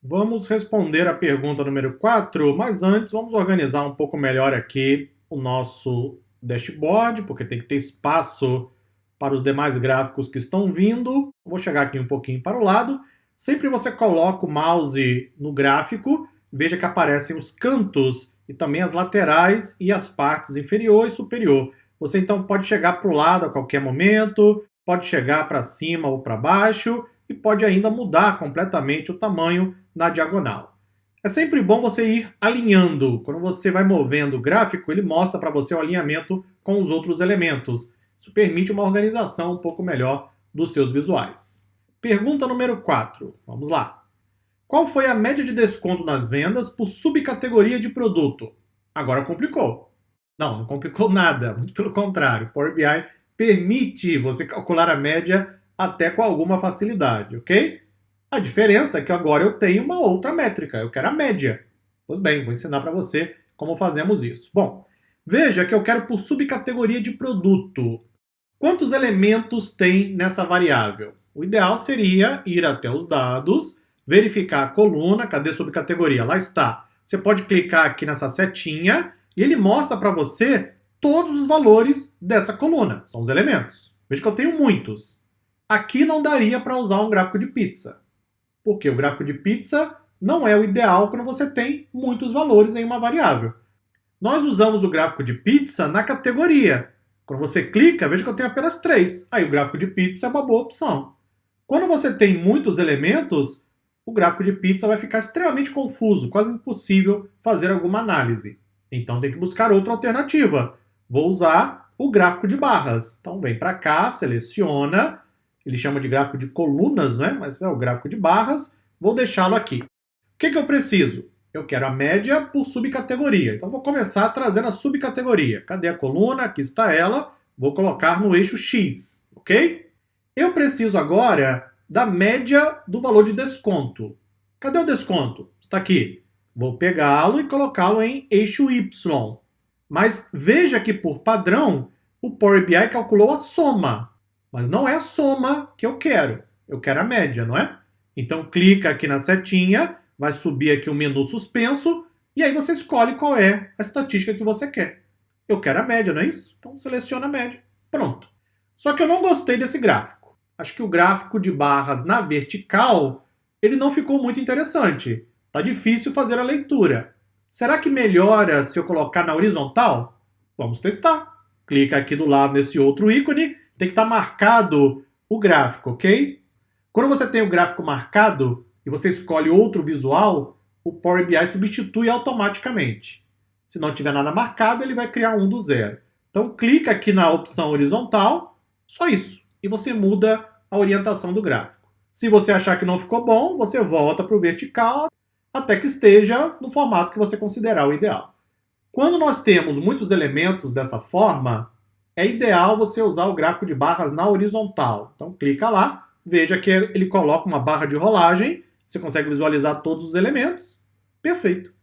Vamos responder a pergunta número 4, mas antes vamos organizar um pouco melhor aqui o nosso dashboard, porque tem que ter espaço para os demais gráficos que estão vindo. Vou chegar aqui um pouquinho para o lado. Sempre você coloca o mouse no gráfico, veja que aparecem os cantos e também as laterais e as partes inferior e superior. Você então pode chegar para o lado a qualquer momento, pode chegar para cima ou para baixo e pode ainda mudar completamente o tamanho na diagonal. É sempre bom você ir alinhando. Quando você vai movendo o gráfico, ele mostra para você o alinhamento com os outros elementos. Isso permite uma organização um pouco melhor dos seus visuais. Pergunta número 4. Vamos lá. Qual foi a média de desconto nas vendas por subcategoria de produto? Agora complicou. Não complicou nada. Muito pelo contrário. Power BI permite você calcular a média até com alguma facilidade, ok? A diferença é que agora eu tenho uma outra métrica, eu quero a média. Pois bem, vou ensinar para você como fazemos isso. Bom, veja que eu quero por subcategoria de produto. Quantos elementos tem nessa variável? O ideal seria ir até os dados, verificar a coluna, cadê subcategoria? Lá está. Você pode clicar aqui nessa setinha e ele mostra para você todos os valores dessa coluna, são os elementos. Veja que eu tenho muitos. Aqui não daria para usar um gráfico de pizza, porque o gráfico de pizza não é o ideal quando você tem muitos valores em uma variável. Nós usamos o gráfico de pizza na categoria. Quando você clica, veja que eu tenho apenas 3. Aí o gráfico de pizza é uma boa opção. Quando você tem muitos elementos, o gráfico de pizza vai ficar extremamente confuso, quase impossível fazer alguma análise. Então tem que buscar outra alternativa. Vou usar o gráfico de barras. Então vem para cá, seleciona. Ele chama de gráfico de colunas, né? Mas é o gráfico de barras. Vou deixá-lo aqui. O que eu preciso? Eu quero a média por subcategoria. Então vou começar trazendo a subcategoria. Cadê a coluna? Aqui está ela. Vou colocar no eixo X, ok? Eu preciso agora da média do valor de desconto. Cadê o desconto? Está aqui. Vou pegá-lo e colocá-lo em eixo Y. Mas veja que, por padrão, o Power BI calculou a soma. Mas não é a soma que eu quero. Eu quero a média, não é? Então clica aqui na setinha, vai subir aqui o menu suspenso, e aí você escolhe qual é a estatística que você quer. Eu quero a média, não é isso? Então seleciona a média. Pronto. Só que eu não gostei desse gráfico. Acho que o gráfico de barras na vertical, ele não ficou muito interessante. Tá difícil fazer a leitura. Será que melhora se eu colocar na horizontal? Vamos testar. Clica aqui do lado nesse outro ícone, tem que estar marcado o gráfico, ok? Quando você tem o gráfico marcado e você escolhe outro visual, o Power BI substitui automaticamente. Se não tiver nada marcado, ele vai criar um do zero. Então clica aqui na opção horizontal, só isso, e você muda a orientação do gráfico. Se você achar que não ficou bom, você volta para o vertical até que esteja no formato que você considerar o ideal. Quando nós temos muitos elementos dessa forma, é ideal você usar o gráfico de barras na horizontal. Então clica lá, veja que ele coloca uma barra de rolagem, você consegue visualizar todos os elementos. Perfeito.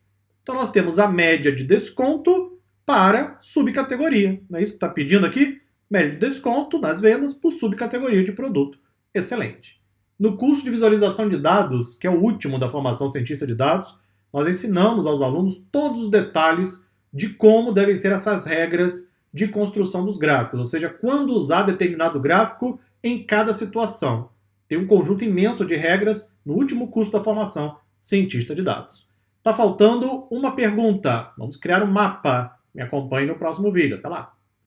Então nós temos a média de desconto para subcategoria. Não é isso que está pedindo aqui? Média de desconto nas vendas por subcategoria de produto. Excelente. No curso de visualização de dados, que é o último da formação cientista de dados, nós ensinamos aos alunos todos os detalhes de como devem ser essas regras de construção dos gráficos, ou seja, quando usar determinado gráfico em cada situação. Tem um conjunto imenso de regras no último curso da formação cientista de dados. Está faltando uma pergunta. Vamos criar um mapa. Me acompanhe no próximo vídeo. Até lá!